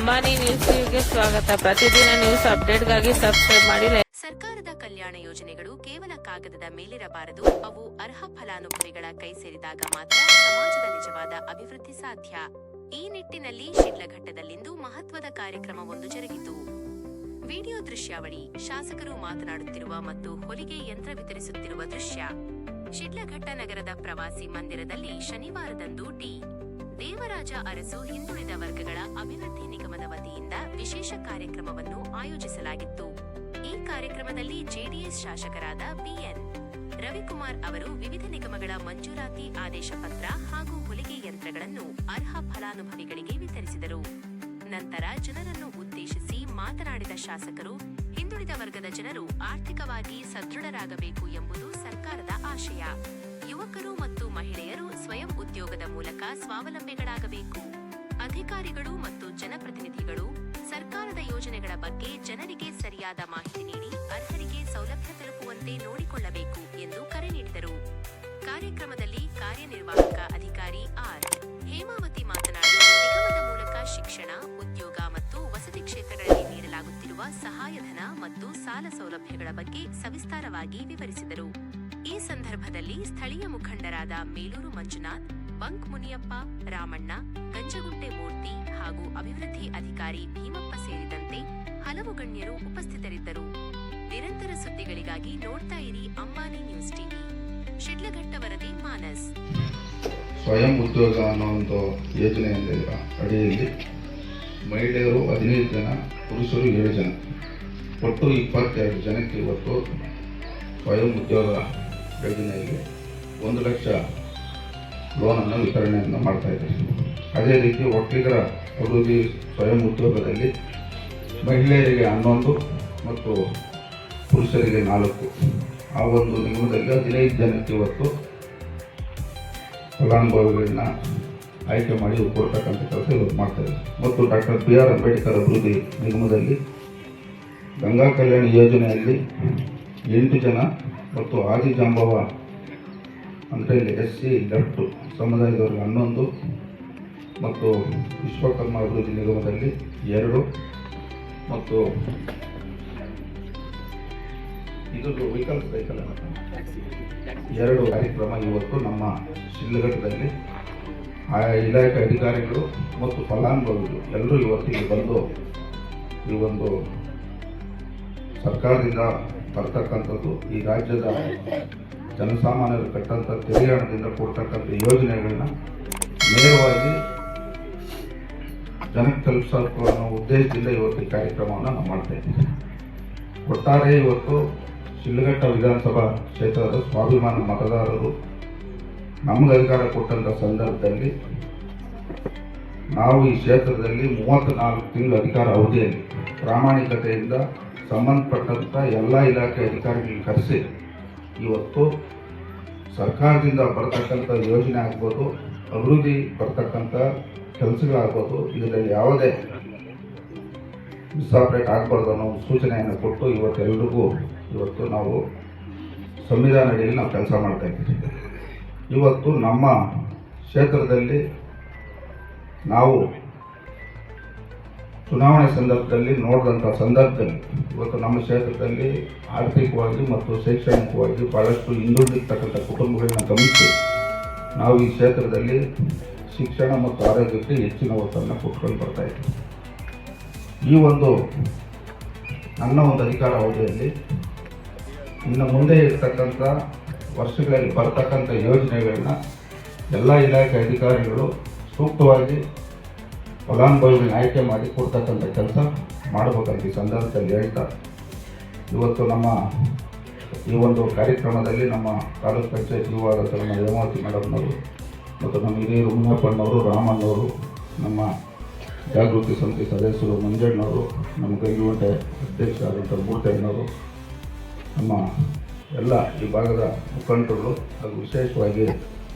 ಅಂಬಾನಿ ನ್ಯೂಸ್ಗೆ ಸ್ವಾಗತ. ಪ್ರತಿದಿನ ನ್ಯೂಸ್ ಅಪ್ಡೇಟ್ಗಾಗಿ ಸಬ್ಸ್ಕ್ರೈಬ್ ಮಾಡಿ. ಸರ್ಕಾರದ ಕಲ್ಯಾಣ ಯೋಜನೆಗಳು ಕೇವಲ ಕಾಗದದ ಮೇಲಿರಬಾರದು, ಅವು ಅರ್ಹ ಫಲಾನುಭವಿಗಳ ಕೈ ಸೇರಿದಾಗ ಮಾತ್ರ ಸಮಾಜದ ನಿಜವಾದ ಅಭಿವೃದ್ಧಿ ಸಾಧ್ಯ. ಈ ನಿಟ್ಟಿನಲ್ಲಿ ಶಿಡ್ಲಘಟ್ಟದಲ್ಲಿಂದು ಮಹತ್ವದ ಕಾರ್ಯಕ್ರಮವೊಂದು ಜರುಗಿತು. ವಿಡಿಯೋ ದೃಶ್ಯಾವಳಿ. ಶಾಸಕರು ಮಾತನಾಡುತ್ತಿರುವ ಮತ್ತು ಹೊಲಿಗೆ ಯಂತ್ರ ವಿತರಿಸುತ್ತಿರುವ ದೃಶ್ಯ. ಶಿಡ್ಲಘಟ್ಟ ನಗರದ ಪ್ರವಾಸಿ ಮಂದಿರದಲ್ಲಿ ಶನಿವಾರದಂದು ಡಿ. ದೇವರಾಜ ಅರಸು ಹಿಂದುಳಿದ ವರ್ಗಗಳ ಅಭಿವೃದ್ಧಿ ನಿಗಮದ ವತಿಯಿಂದ ವಿಶೇಷ ಕಾರ್ಯಕ್ರಮವನ್ನು ಆಯೋಜಿಸಲಾಗಿತ್ತು. ಈ ಕಾರ್ಯಕ್ರಮದಲ್ಲಿ ಜೆಡಿಎಸ್ ಶಾಸಕರಾದ ಬಿಎನ್ ರವಿಕುಮಾರ್ ಅವರು ವಿವಿಧ ನಿಗಮಗಳ ಮಂಜೂರಾತಿ ಆದೇಶ ಪತ್ರ ಹಾಗೂ ಹೊಲಿಗೆ ಯಂತ್ರಗಳನ್ನು ಅರ್ಹ ಫಲಾನುಭವಿಗಳಿಗೆ ವಿತರಿಸಿದರು. ನಂತರ ಜನರನ್ನು ಉದ್ದೇಶಿಸಿ ಮಾತನಾಡಿದ ಶಾಸಕರು, ಹಿಂದುಳಿದ ವರ್ಗದ ಜನರು ಆರ್ಥಿಕವಾಗಿ ಸದೃಢರಾಗಬೇಕು ಎಂಬುದು ಸರ್ಕಾರದ ಆಶಯ. ಯುವಕರು ಮತ್ತು ಮಹಿಳೆಯರು ಸ್ವಯಂ ಉದ್ಯೋಗದ ಮೂಲಕ ಸ್ವಾವಲಂಬಿಗಳಾಗಬೇಕು. ಅಧಿಕಾರಿಗಳು ಮತ್ತು ಜನಪ್ರತಿನಿಧಿಗಳು ಸರ್ಕಾರದ ಯೋಜನೆಗಳ ಬಗ್ಗೆ ಜನರಿಗೆ ಸರಿಯಾದ ಮಾಹಿತಿ ನೀಡಿ ಅರ್ಹರಿಗೆ ಸೌಲಭ್ಯ ತಲುಪುವಂತೆ ನೋಡಿಕೊಳ್ಳಬೇಕು ಎಂದು ಕರೆ ನೀಡಿದರು. ಕಾರ್ಯಕ್ರಮದಲ್ಲಿ ಕಾರ್ಯನಿರ್ವಾಹಕ ಅಧಿಕಾರಿ ಆರ್. ಹೇಮಾವತಿ ಮಾತನಾಡಿ, ನಿಗಮದ ಮೂಲಕ ಶಿಕ್ಷಣ, ಉದ್ಯೋಗ ಮತ್ತು ವಸತಿ ಕ್ಷೇತ್ರಗಳಲ್ಲಿ ನೀಡಲಾಗುತ್ತಿರುವ ಸಹಾಯಧನ ಮತ್ತು ಸಾಲ ಸೌಲಭ್ಯಗಳ ಬಗ್ಗೆ ಸವಿಸ್ತಾರವಾಗಿ ವಿವರಿಸಿದರು. ಈ ಸಂದರ್ಭದಲ್ಲಿ ಸ್ಥಳೀಯ ಮುಖಂಡರಾದ ಮೇಲೂರು ಮಂಜುನಾಥ್, ಬಂಕ್ ಮುನಿಯಪ್ಪ, ರಾಮಣ್ಣ, ಗಂಜಗುಂಟೆ ಮೂರ್ತಿ ಹಾಗೂ ಅಭಿವೃದ್ಧಿ ಅಧಿಕಾರಿ ಭೀಮಪ್ಪ ಸೇರಿದಂತೆ ಹಲವು ಗಣ್ಯರು ಉಪಸ್ಥಿತರಿದ್ದರು. ನಿರಂತರ ಸುದ್ದಿಗಳಿಗಾಗಿ ನೋಡ್ತಾ ಇರಿ ಅಂಬಾನಿ ನ್ಯೂಸ್ ಟಿವಿ. ಶಿಡ್ಲಘಟ್ಟ ವರದಿ ಮಾನಸ್. ಸ್ವಯಂ ಉದ್ಯೋಗ ಅನ್ನೋ ಒಂದು ಯೋಜನೆ ಅಡಿಯಲ್ಲಿ ಮಹಿಳೆಯರು 15 ಜನ, ಪುರುಷರು 7 ಜನ, ಒಟ್ಟು 22 ಜನಕ್ಕೆ ಇವತ್ತು ಸ್ವಯಂ ಉದ್ಯೋಗ ಯೋಜನೆಯಲ್ಲಿ 1 ಲಕ್ಷ ಲೋನನ್ನು ವಿತರಣೆಯನ್ನು ಮಾಡ್ತಾ ಇದ್ದಾರೆ. ಅದೇ ರೀತಿ ಒಕ್ಕಲಿಗರ ಅಭಿವೃದ್ಧಿ ಸ್ವಯಂ ಉದ್ಯೋಗದಲ್ಲಿ ಮಹಿಳೆಯರಿಗೆ 11 ಮತ್ತು ಪುರುಷರಿಗೆ 4, ಆ ಒಂದು ನಿಗಮದಲ್ಲಿ 15 ಜನಕ್ಕೆ ಇವತ್ತು ಫಲಾನುಭವಿಗಳನ್ನ ಆಯ್ಕೆ ಮಾಡಿ ಕೊಡ್ತಕ್ಕಂಥ ಕೆಲಸ ಇವತ್ತು ಮಾಡ್ತಾರೆ. ಮತ್ತು ಡಾಕ್ಟರ್ ಬಿ. ಆರ್. ಅಂಬೇಡ್ಕರ್ ಅಭಿವೃದ್ಧಿ ನಿಗಮದಲ್ಲಿ ಗಂಗಾ ಕಲ್ಯಾಣ ಯೋಜನೆಯಲ್ಲಿ 8 ಜನ ಮತ್ತು ಆದಿ ಜಾಂಬವ ಅಂದರೆ SC ಲೆಫ್ಟ್ ಸಮುದಾಯದವರಿಗೆ 11 ಮತ್ತು ವಿಶ್ವಕರ್ಮ ಅಭಿವೃದ್ಧಿ ನಿಗಮದಲ್ಲಿ 2 ಮತ್ತು ಇದು ವೆಹಿಕಲ್ 2 ಕಾರ್ಯಕ್ರಮ ಇವತ್ತು ನಮ್ಮ ಶಿಡ್ಲಘಟ್ಟದಲ್ಲಿ ಆಯಾ ಇಲಾಖೆ ಅಧಿಕಾರಿಗಳು ಮತ್ತು ಫಲಾನುಭವಿಗಳು ಎಲ್ಲರೂ ಇವತ್ತಿಗೆ ಬಂದು ಈ ಒಂದು ಸರ್ಕಾರದಿಂದ ಬರ್ತಕ್ಕಂಥದ್ದು, ಈ ರಾಜ್ಯದ ಜನಸಾಮಾನ್ಯರು ಕಟ್ಟಂಥ ತೆರಿಗೆ ಹಣದಿಂದ ಕೊಡ್ತಕ್ಕಂಥ ಯೋಜನೆಗಳನ್ನ ನೇರವಾಗಿ ಜನಕ್ಕೆ ತಲುಪಿಸಬೇಕು ಅನ್ನೋ ಉದ್ದೇಶದಿಂದ ಇವತ್ತು ಈ ಕಾರ್ಯಕ್ರಮವನ್ನು ನಾವು ಮಾಡ್ತಾ ಇದ್ದೀವಿ. ಒಟ್ಟಾರೆ ಇವತ್ತು ಶಿಡ್ಲಘಟ್ಟ ವಿಧಾನಸಭಾ ಕ್ಷೇತ್ರದ ಸ್ವಾಭಿಮಾನ ಮತದಾರರು ನಮಗೆ ಅಧಿಕಾರ ಕೊಟ್ಟಂಥ ಸಂದರ್ಭದಲ್ಲಿ ನಾವು ಈ ಕ್ಷೇತ್ರದಲ್ಲಿ 34 ತಿಂಗಳ ಅಧಿಕಾರ ಅವಧಿಯಲ್ಲಿ ಪ್ರಾಮಾಣಿಕತೆಯಿಂದ ಸಂಬಂಧಪಟ್ಟಂಥ ಎಲ್ಲ ಇಲಾಖೆ ಅಧಿಕಾರಿಗಳಿಗೆ ಕರೆಸಿ ಇವತ್ತು ಸರ್ಕಾರದಿಂದ ಬರ್ತಕ್ಕಂಥ ಯೋಜನೆ ಆಗ್ಬೋದು, ಅಭಿವೃದ್ಧಿ ಬರ್ತಕ್ಕಂಥ ಕೆಲಸಗಳಾಗ್ಬೋದು, ಇದರಲ್ಲಿ ಯಾವುದೇ ಮಿಸ್ಆಪ್ರೇಟ್ ಆಗಬಾರ್ದು ಅನ್ನೋ ಒಂದು ಸೂಚನೆಯನ್ನು ಕೊಟ್ಟು ಇವತ್ತೆಲ್ಲರಿಗೂ ಇವತ್ತು ನಾವು ಸಂವಿಧಾನ ಅಡಿಯಲ್ಲಿ ನಾವು ಕೆಲಸ ಮಾಡ್ತಾ ಇದ್ದೀವಿ. ಇವತ್ತು ನಮ್ಮ ಕ್ಷೇತ್ರದಲ್ಲಿ ನಾವು ಚುನಾವಣೆ ಸಂದರ್ಭದಲ್ಲಿ ನೋಡಿದಂಥ ಸಂದರ್ಭದಲ್ಲಿ ಇವತ್ತು ನಮ್ಮ ಕ್ಷೇತ್ರದಲ್ಲಿ ಆರ್ಥಿಕವಾಗಿ ಮತ್ತು ಶೈಕ್ಷಣಿಕವಾಗಿ ಭಾಳಷ್ಟು ಹಿಂದುಳಿದಿರ್ತಕ್ಕಂಥ ಕುಟುಂಬಗಳನ್ನ ಗಮನಿಸಿ ನಾವು ಈ ಕ್ಷೇತ್ರದಲ್ಲಿ ಶಿಕ್ಷಣ ಮತ್ತು ಆರೋಗ್ಯಕ್ಕೆ ಹೆಚ್ಚಿನ ಒತ್ತನ್ನು ಕೊಟ್ಕೊಂಡು ಬರ್ತಾ ಇದ್ದೀವಿ. ಈ ಒಂದು ನನ್ನ ಒಂದು ಅಧಿಕಾರ ಅವಧಿಯಲ್ಲಿ ಇನ್ನು ಮುಂದೆ ಇರ್ತಕ್ಕಂಥ ವರ್ಷಗಳಲ್ಲಿ ಬರ್ತಕ್ಕಂಥ ಯೋಜನೆಗಳನ್ನ ಎಲ್ಲ ಇಲಾಖೆ ಅಧಿಕಾರಿಗಳು ಸೂಕ್ತವಾಗಿ ಫಲಾನುಭವಿಗಳನ್ನ ಆಯ್ಕೆ ಮಾಡಿ ಕೊಡ್ತಕ್ಕಂಥ ಕೆಲಸ ಮಾಡಬೇಕಂತ ಈ ಸಂದರ್ಭದಲ್ಲಿ ಹೇಳ್ತಾ, ಇವತ್ತು ನಮ್ಮ ಈ ಒಂದು ಕಾರ್ಯಕ್ರಮದಲ್ಲಿ ನಮ್ಮ ತಾಲೂಕು ಪಂಚಾಯತ್ ಯುವರಾದ ನಮ್ಮ ಹೇಮಾವತಿ ಮೇಡಮ್ನವರು ಮತ್ತು ನಮ್ಮ ಹಿರಿಯರು ಮುನಿಯಪ್ಪನವರು, ರಾಮಣ್ಣವರು, ನಮ್ಮ ಜಾಗೃತಿ ಸಮಿತಿ ಸದಸ್ಯರು ಮಂಜಣ್ಣವರು, ನಮ್ಮ ಗಂಜುಗುಂಟೆ ಅಧ್ಯಕ್ಷರಾದಂಥ ಮೂರ್ತಯ್ಯನವರು, ನಮ್ಮ ಎಲ್ಲ ಈ ಭಾಗದ ಮುಖಂಡರುಗಳು ಹಾಗೂ ವಿಶೇಷವಾಗಿ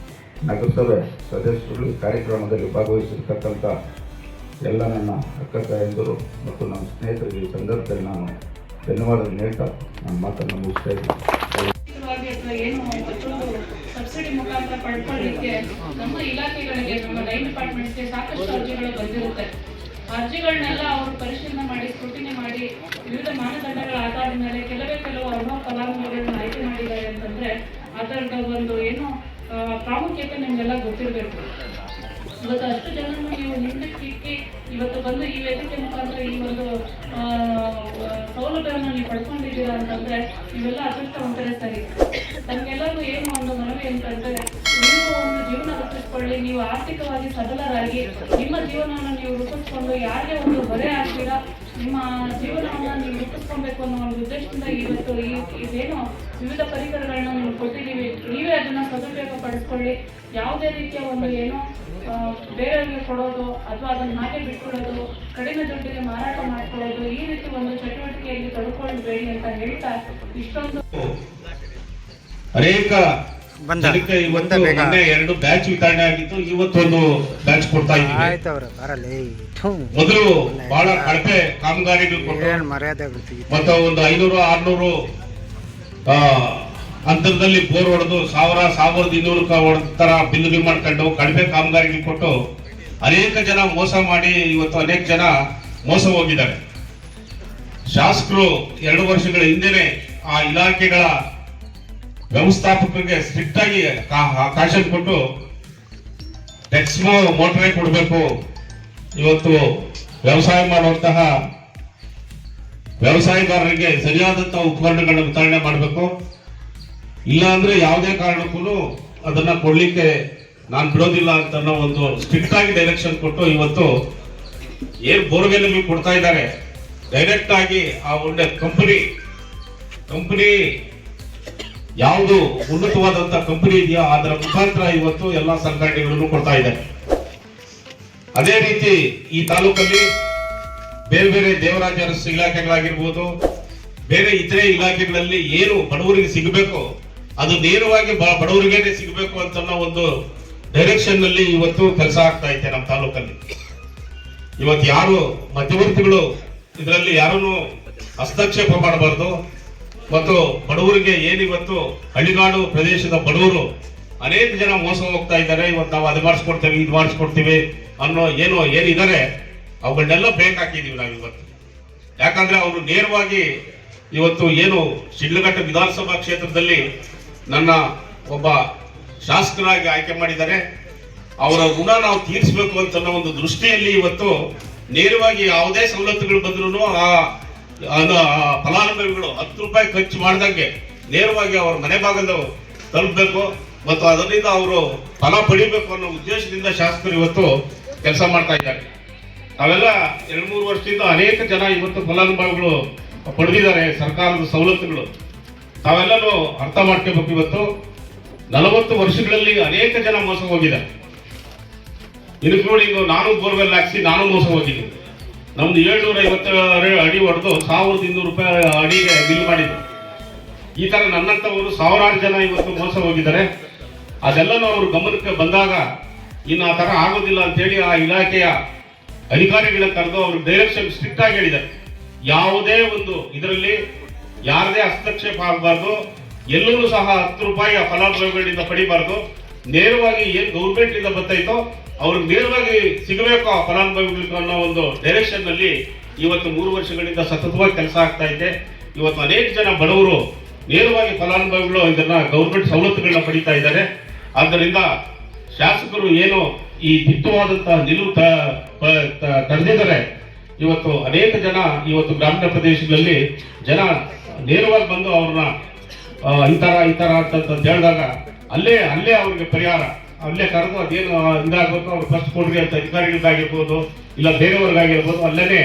ನಗರಸಭೆ ಸದಸ್ಯರು ಈ ಕಾರ್ಯಕ್ರಮದಲ್ಲಿ ಭಾಗವಹಿಸಿರ್ತಕ್ಕಂಥ ಎಲ್ಲ ನನ್ನ ಅಕ್ಕ ತಾಯಂದಿರು ಮತ್ತು ನಮ್ಮ ಸ್ನೇಹಿತರಿಗೆ ಈ ಸಂದರ್ಭದಲ್ಲಿ ನಾನು ಧನ್ಯವಾದ ನೀಡ್ತಾ ನನ್ನ ಮಾತನ್ನು ಮುಗಿಸ್ತಾ ಇದ್ದೀನಿ. ಸಬ್ಸಿಡಿ ಮುಖಾಂತರ ಪಡ್ಕೊಳ್ಳಿಕ್ಕೆ ನಮ್ಮ ಇಲಾಖೆಗಳಿಗೆ, ನಮ್ಮ ಲೈನ್ ಡಿಪಾರ್ಟ್ಮೆಂಟ್ಗೆ ಸಾಕಷ್ಟು ಅರ್ಜಿಗಳು ಬಂದಿರುತ್ತೆ. ಅರ್ಜಿಗಳನ್ನೆಲ್ಲ ಅವರು ಪರಿಶೀಲನೆ ಮಾಡಿ ಸ್ಕ್ರೂಟಿನಿ ಮಾಡಿ ವಿವಿಧ ಮಾನದಂಡಗಳ ಆಧಾರದ ಮೇಲೆ ಕೆಲವು ಅರ್ಹ ಫಲಾನುಭವಿಗಳನ್ನ ಆಯ್ಕೆ ಮಾಡಿದ್ದಾರೆ ಅಂತಂದ್ರೆ ಅದರ ಒಂದು ಏನು ಪ್ರಾಮುಖ್ಯತೆ ನಿಮಗೆಲ್ಲ ಗೊತ್ತಿರಬೇಕು. ಇವತ್ತು ಅಷ್ಟು ಜನರನ್ನು ನೀವು ಹಿಂದಕ್ಕೆ ಇವತ್ತು ಬಂದು ಈ ವೇದಿಕೆ ಮುಖಾಂತರ ಈ ಒಂದು ಸೌಲಭ್ಯವನ್ನು ನೀವು ಪಡ್ಕೊಂಡಿದ್ದೀರಾ ಅಂತಂದ್ರೆ ನೀವೆಲ್ಲ ಅದೃಷ್ಟವಂತರೇ ಸರಿ. ತಮಗೆಲ್ಲರೂ ಏನು ಒಂದು ಮನವಿ ಅಂತಂದ್ರೆ ನೀವು ಒಂದು ಜೀವನ ರೂಪಿಸ್ಕೊಳ್ಳಿ, ನೀವು ಆರ್ಥಿಕವಾಗಿ ಸಬಲರಾಗಿ ನಿಮ್ಮ ಜೀವನವನ್ನು ನೀವು ರೂಪಿಸ್ಕೊಂಡು ಯಾರಿಗೆ ಒಂದು ಹೊರೆ ಆಗ್ತೀರಾ, ನಿಮ್ಮ ಜೀವನವನ್ನು ನೀವು ರೂಪಿಸ್ಕೊಬೇಕು ಅನ್ನೋ ಒಂದು ಉದ್ದೇಶದಿಂದ ಇವತ್ತು ಇದೇನು ವಿವಿಧ ಪರಿಕರಗಳನ್ನ ನೀವು ಕೊಟ್ಟಿದ್ದೀವಿ, ನೀವೇ ಅದನ್ನ ಸದುಪಯೋಗ ಪಡಿಸ್ಕೊಳ್ಳಿ. ಯಾವುದೇ ರೀತಿಯ ಒಂದು ಏನೋ ಬೇರೆಯವರಿಗೆ ಕೊಡೋದು ಅಥವಾ ಅದನ್ನು ಹಾಗೆ ಬಿಟ್ಕೊಡೋದು, ಕಡಿಮೆ ದುಡ್ಡಿಗೆ ಮಾರಾಟ ಮಾಡ್ಕೊಳ್ಳೋದು, ಈ ರೀತಿ ಒಂದು ಚಟುವಟಿಕೆಯಲ್ಲಿ ತೊಡ್ಕೊಳ್ಬೇಡಿ ಅಂತ ಹೇಳ್ತಾ ಇಷ್ಟೊಂದು ಅನೇಕ ಜನಕ್ಕೆ ಇವತ್ತು ಮೊನ್ನೆ 2 ಬ್ಯಾಚ್ ವಿತರಣೆ ಆಗಿತ್ತು. ಇವತ್ತೊಂದು ಬ್ಯಾಚ್ ಕೊಡ್ತಾ ಇದ್ದೀವಿ. ಮೊದಲು ಬಹಳ ಕಳಪೆ ಕಾಮಗಾರಿಗಳು ಮತ್ತು ಒಂದು 500-600 ಅಂತರದಲ್ಲಿ ಬೋರ್ ಹೊಡೆದು 1,200 ತರ ಬಿಲ್ಲು ಮಾಡ್ಕೊಂಡು ಕಡಿಮೆ ಕಾಮಗಾರಿಗಳು ಕೊಟ್ಟು ಅನೇಕ ಜನ ಮೋಸ ಮಾಡಿ ಇವತ್ತು ಅನೇಕ ಜನ ಮೋಸ ಹೋಗಿದ್ದಾರೆ. ಶಾಸಕರು 2 ವರ್ಷಗಳ ಹಿಂದೆನೆ ಆ ಇಲಾಖೆಗಳ ವ್ಯವಸ್ಥಾಪಕರಿಗೆ ಸ್ಟ್ರಿಕ್ಟ್ ಆಗಿ ಕಾಶನ್ ಕೊಟ್ಟು ಟೆಕ್ಸ್ಮೋ ಮೋಟರೇ ಕೊಡಬೇಕು, ಇವತ್ತು ವ್ಯವಸಾಯ ಮಾಡುವಂತಹ ವ್ಯವಸಾಯಗಾರರಿಗೆ ಸರಿಯಾದಂತಹ ಉಪಕರಣಗಳನ್ನ ವಿತರಣೆ ಮಾಡಬೇಕು, ಇಲ್ಲ ಅಂದ್ರೆ ಯಾವುದೇ ಕಾರಣಕ್ಕೂ ಅದನ್ನ ಕೊಡ್ಲಿಕ್ಕೆ ನಾನು ಬಿಡೋದಿಲ್ಲ ಅಂತ ಒಂದು ಸ್ಟ್ರಿಕ್ಟ್ ಆಗಿ ಡೈರೆಕ್ಷನ್ ಕೊಟ್ಟು ಇವತ್ತು ಏನ್ ಬೋರ್ವೆಲ್ ಕೊಡ್ತಾ ಇದ್ದಾರೆ ಡೈರೆಕ್ಟ್ ಆಗಿ ಆ ಒಳ್ಳೆ ಕಂಪನಿ ಯಾವುದು ಉನ್ನತವಾದಂತಹ ಕಂಪನಿ ಇದೆಯೋ ಅದರ ಮುಖಾಂತರ ಇವತ್ತು ಎಲ್ಲಾ ಸಂಘಟನೆಗಳನ್ನು ಕೊಡ್ತಾ ಇದ್ದಾರೆ. ಅದೇ ರೀತಿ ಈ ತಾಲೂಕಲ್ಲಿ ಬೇರೆ ಬೇರೆ ದೇವರಾಜ ಅರಸು ಇಲಾಖೆಗಳಾಗಿರ್ಬೋದು, ಬೇರೆ ಇತರೆ ಇಲಾಖೆಗಳಲ್ಲಿ ಏನು ಬಡವರಿಗೆ ಸಿಗಬೇಕು ಅದು ನೇರವಾಗಿ ಬಡವರಿಗೇನೆ ಸಿಗಬೇಕು ಅಂತ ಒಂದು ಡೈರೆಕ್ಷನ್ ನಲ್ಲಿ ಇವತ್ತು ಕೆಲಸ ಆಗ್ತಾ ಇದೆ ನಮ್ಮ ತಾಲೂಕಲ್ಲಿ. ಇವತ್ತು ಯಾರು ಮಧ್ಯವರ್ತಿಗಳು ಇದರಲ್ಲಿ ಯಾರನ್ನು ಹಸ್ತಕ್ಷೇಪ ಮಾಡಬಾರ್ದು ಮತ್ತು ಬಡವರಿಗೆ ಏನಿವತ್ತು ಹಳ್ಳಿಗಾಡು ಪ್ರದೇಶದ ಬಡವರು ಅನೇಕ ಜನ ಮೋಸ ಹೋಗ್ತಾ ಇದ್ದಾರೆ. ಇವತ್ತು ನಾವು ಅದು ಮಾಡಿಸ್ಕೊಡ್ತೇವೆ ಇದು ಮಾಡಿಸ್ಕೊಡ್ತೀವಿ ಅನ್ನೋ ಏನಿದ್ದಾರೆ ಅವುಗಳನ್ನೆಲ್ಲ ಬ್ರೇಕ್ ಹಾಕಿದೀವಿ ನಾವು ಇವತ್ತು. ಯಾಕಂದ್ರೆ ಅವರು ನೇರವಾಗಿ ಇವತ್ತು ಏನು ಶಿಡ್ಲಘಟ್ಟ ವಿಧಾನಸಭಾ ಕ್ಷೇತ್ರದಲ್ಲಿ ನನ್ನ ಒಬ್ಬ ಶಾಸಕರಾಗಿ ಆಯ್ಕೆ ಮಾಡಿದ್ದಾರೆ, ಅವರ ಋಣ ನಾವು ತೀರಿಸಬೇಕು ಅಂತ ಒಂದು ದೃಷ್ಟಿಯಲ್ಲಿ ಇವತ್ತು ನೇರವಾಗಿ ಯಾವುದೇ ಸವಲತ್ತುಗಳು ಬಂದ್ರು ಆ ಫಲಾನುಭವಿಗಳು 10 ರೂಪಾಯಿ ಖರ್ಚು ಮಾಡ್ದಂಗೆ ನೇರವಾಗಿ ಅವರ ಮನೆ ಭಾಗದ ತಲುಪಬೇಕು ಮತ್ತು ಅದರಿಂದ ಅವರು ಫಲ ಪಡಿಬೇಕು ಅನ್ನೋ ಉದ್ದೇಶದಿಂದ ಶಾಸಕರು ಇವತ್ತು ಕೆಲಸ ಮಾಡ್ತಾ ಇದ್ದಾರೆ. ನಾವೆಲ್ಲ 2-3 ವರ್ಷದಿಂದ ಅನೇಕ ಜನ ಇವತ್ತು ಫಲಾನುಭವಿಗಳು ಪಡೆದಿದ್ದಾರೆ ಸರ್ಕಾರದ ಸವಲತ್ತುಗಳು. ತಾವೆಲ್ಲರೂ ಅರ್ಥ ಮಾಡ್ಕೋಬೇಕು. ಇವತ್ತು 40 ವರ್ಷಗಳಲ್ಲಿ ಅನೇಕ ಜನ ಮೋಸ ಹೋಗಿದ್ದಾರೆ. ಇನ್ಕ್ಲೂಡಿಂಗ್ ನಾನು ಬೋರ್ವೆಲ್ ಹಾಕ್ಸಿ ನಾನು ಮೋಸ ಹೋಗಿದ್ದೀನಿ. ನಮ್ದು 750 ಅಡಿ ಹೊಡೆದು 1,200 ರೂಪಾಯಿ ಅಡಿಗೆ ಬಿಲ್ ಮಾಡಿದ್ರು. ಈ ತರ ನನ್ನಂತವರು ಸಾವಿರಾರು ಜನ ಇವತ್ತು ಮೋಸ ಹೋಗಿದ್ದಾರೆ. ಅದೆಲ್ಲನೂ ಅವರು ಗಮನಕ್ಕೆ ಬಂದಾಗ ಇನ್ನು ಆ ತರ ಆಗೋದಿಲ್ಲ ಅಂತ ಹೇಳಿ ಆ ಇಲಾಖೆಯ ಅಧಿಕಾರಿಗಳನ್ನ ಕರೆದು ಅವರು ಡೈರೆಕ್ಷನ್ ಸ್ಟ್ರಿಕ್ಟ್ ಆಗಿ ಹೇಳಿದ್ದಾರೆ. ಯಾವುದೇ ಒಂದು ಇದರಲ್ಲಿ ಯಾರದೇ ಹಸ್ತಕ್ಷೇಪ ಆಗಬಾರ್ದು, ಎಲ್ಲರೂ ಸಹ 10 ರೂಪಾಯಿ ಫಲಾನುಭವಿಗಳಿಂದ ಪಡಿಬಾರ್ದು. ನೇರವಾಗಿ ಏನ್ ಗೌರ್ಮೆಂಟ್ ಇಂದ ಬರ್ತಾಯಿತೋ ಅವ್ರಿಗೆ ನೇರವಾಗಿ ಸಿಗಬೇಕು ಆ ಫಲಾನುಭವಿಗಳಿಗೆ ಅನ್ನೋ ಒಂದು ಡೈರೆಕ್ಷನ್ ನಲ್ಲಿ ಇವತ್ತು 3 ವರ್ಷಗಳಿಂದ ಸತತವಾಗಿ ಕೆಲಸ ಆಗ್ತಾ ಇದೆ. ಇವತ್ತು ಅನೇಕ ಜನ ಬಡವರು ನೇರವಾಗಿ ಫಲಾನುಭವಿಗಳು ಇದನ್ನ ಗೌರ್ಮೆಂಟ್ ಸವಲತ್ತುಗಳನ್ನ ಪಡಿತಾ ಇದ್ದಾರೆ. ಆದ್ದರಿಂದ ಶಾಸಕರು ಏನು ಈ ದಿಟ್ಟವಾದಂತಹ ನಿಲುವು ತಡೆದಿದ್ದಾರೆ. ಇವತ್ತು ಅನೇಕ ಜನ ಇವತ್ತು ಗ್ರಾಮೀಣ ಪ್ರದೇಶಗಳಲ್ಲಿ ಜನ ನೇರವಾಗಿ ಬಂದು ಅವ್ರನ್ನ ಈ ತರ ಅಂತ ಹೇಳಿದಾಗ ಅಲ್ಲೇ ಅವ್ರಿಗೆ ಪರಿಹಾರ ಅಲ್ಲೇ ಕರೆದು ಅದೇನು ಇದಾಗಬೇಕು ಅವ್ರು ಫಸ್ಟ್ ಕೊಡ್ರಿ ಅಂತ ಅಧಿಕಾರಿಗಳಿಗಾಗಿರ್ಬೋದು ಇಲ್ಲ ಬೇರೆಯವ್ರಿಗಾಗಿರ್ಬೋದು ಅಲ್ಲೇನೆ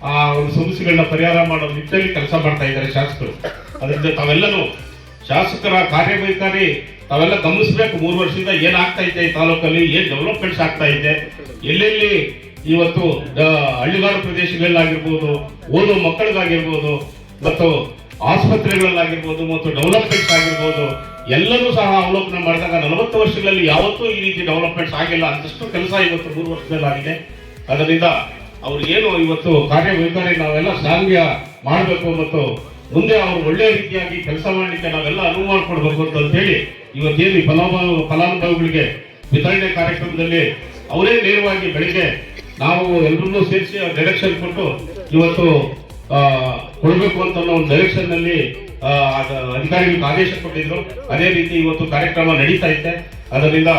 ಆ ಒಂದು ಸಮಸ್ಯೆಗಳನ್ನ ಪರಿಹಾರ ಮಾಡೋ ನಿಟ್ಟಿನಲ್ಲಿ ಕೆಲಸ ಮಾಡ್ತಾ ಇದ್ದಾರೆ ಶಾಸಕರು. ಅದರಿಂದ ತಾವೆಲ್ಲನೂ ಶಾಸಕರ ಕಾರ್ಯವೈಖರಿ ತಾವೆಲ್ಲ ಗಮನಿಸಬೇಕು. 3 ವರ್ಷದಿಂದ ಏನಾಗ್ತಾ ಇದೆ ಈ ತಾಲೂಕಲ್ಲಿ, ಏನ್ ಡೆವಲಪ್ಮೆಂಟ್ಸ್ ಆಗ್ತಾ ಇದೆ, ಎಲ್ಲೆಲ್ಲಿ ಇವತ್ತು ಹಳ್ಳಿಗಾಡು ಪ್ರದೇಶಗಳಲ್ಲಾಗಿರ್ಬೋದು, ಓದೋ ಮಕ್ಕಳಿಗಾಗಿರ್ಬೋದು ಮತ್ತು ಆಸ್ಪತ್ರೆಗಳಲ್ಲಾಗಿರ್ಬೋದು ಮತ್ತು ಡೆವಲಪ್ಮೆಂಟ್ಸ್ ಆಗಿರ್ಬೋದು ಎಲ್ಲರೂ ಸಹ ಅವಲೋಕನ ಮಾಡಿದಾಗ 40 ವರ್ಷಗಳಲ್ಲಿ ಯಾವತ್ತೂ ಈ ರೀತಿ ಡೆವಲಪ್ಮೆಂಟ್ಸ್ ಆಗಿಲ್ಲ. ಅಂತಷ್ಟು ಕೆಲಸ ಇವತ್ತು 3 ವರ್ಷದಲ್ಲಿ ಆಗಿದೆ. ಅದರಿಂದ ಅವ್ರು ಏನು ಇವತ್ತು ಕಾರ್ಯವೈಖರಿ ನಾವೆಲ್ಲ ಶ್ಲಾಘ್ಯ ಮಾಡಬೇಕು ಮತ್ತು ಮುಂದೆ ಅವರು ಒಳ್ಳೆ ರೀತಿಯಾಗಿ ಕೆಲಸ ಮಾಡಲಿಕ್ಕೆ ನಾವೆಲ್ಲ ಅನುವು ಮಾಡಿಕೊಡ್ಬೇಕು ಅಂತ ಹೇಳಿ ಇವತ್ತೇನು ಫಲಾನುಭವಿಗಳಿಗೆ ವಿತರಣೆ ಕಾರ್ಯಕ್ರಮದಲ್ಲಿ ಅವರೇ ನೇರವಾಗಿ ಬೆಳಿಗ್ಗೆ ನಾವು ಎಲ್ಲರನ್ನೂ ಸೇರಿಸಿ ಡೈರೆಕ್ಷನ್ ಕೊಟ್ಟು ಇವತ್ತು ಕೊಡಬೇಕು ಅಂತ ಅನ್ನೋ ಒಂದು ಡೈರೆಕ್ಷನ್ ನಲ್ಲಿ ಅಧಿಕಾರಿಗಳಿಗೆ ಆದೇಶ ಕೊಟ್ಟಿದ್ರು. ಅದೇ ರೀತಿ ಇವತ್ತು ಕಾರ್ಯಕ್ರಮ ನಡೀತಾ ಇದೆ. ಅದರಿಂದ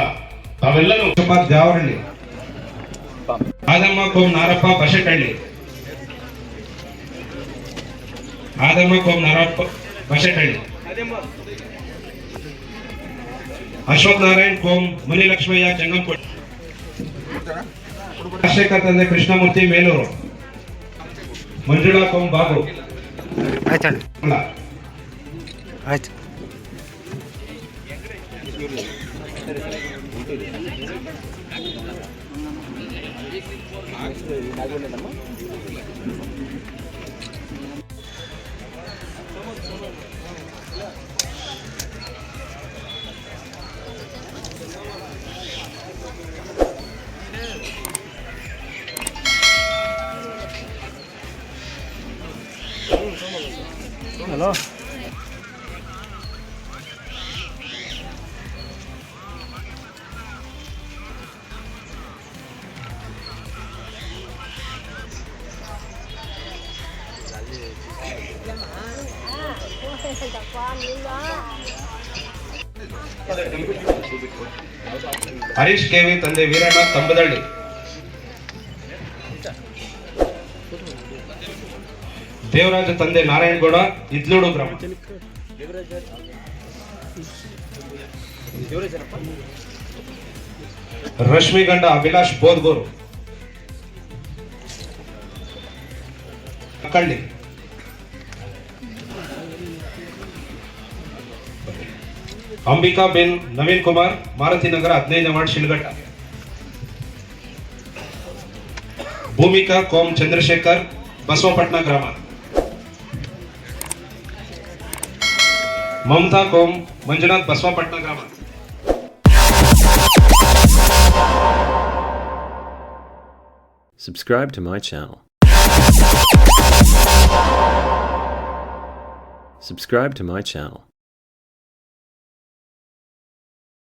ತಾವೆಲ್ಲರೂ ಜಾವರಳ್ಳಿ, ಆದಮ್ಮ ಕೋಮ್ ನಾರಪ್ಪ ಬಶೆಟ್ಟಹಳ್ಳಿ, ಆದಮ್ಮ ಕೋಮ್ ನಾರಪ್ಪ ಬಶೆಟ್ಟಹಳ್ಳಿ, ಅಶ್ವಥ್ ನಾರಾಯಣ್ ಕೋಮ್ ಮುನಿಲಕ್ಷ್ಮಯ್ಯ ಜಂಗಂಕೋಟೆ, ರಾಜಶೇಖರ್ ತಂದೆ ಕೃಷ್ಣಮೂರ್ತಿ ಮೇಲೂರು, ಮಂಜುಳಾ ಕೋಮ್ ಬಾಬು. ಆಯ್ತು. ಹಲೋ, ಹರೀಶ್ ಕೆವಿ ತಂದೆ ವೀರಣ್ಣ ಕಂಬದಳ್ಳಿ, ದೇವರಾಜ ತಂದೆ ನಾರಾಯಣಗೌಡ ಇದ್ಲೂಡು ಗ್ರಾಮ, ರಶ್ಮಿ ಗಂಡ ಅಭಿಲಾಷ್ ಬೋದ್ಗೂರು, ಕಳ್ಳಿ, ಅಂಬಿಕಾ ಬೆನ್ ನವೀನ್ ಕುಮಾರ್ ಮಾರುತಿ ನಗರ 15 ವಾರ್ಡ್ ಶಿಲ್ಘಟ್ಟ, ಭೂಮಿಕಾ ಕೋಮ್ ಚಂದ್ರಶೇಖರ್ ಬಸವಪಟ್ನ ಗ್ರಾಮ, ಮಮತಾ ಕೋಮ್ ಮಂಜುನಾಥ್ ಬಸವಪಟ್ನ ಗ್ರಾಮ. Subscribe to my channel. Subscribe to my channel.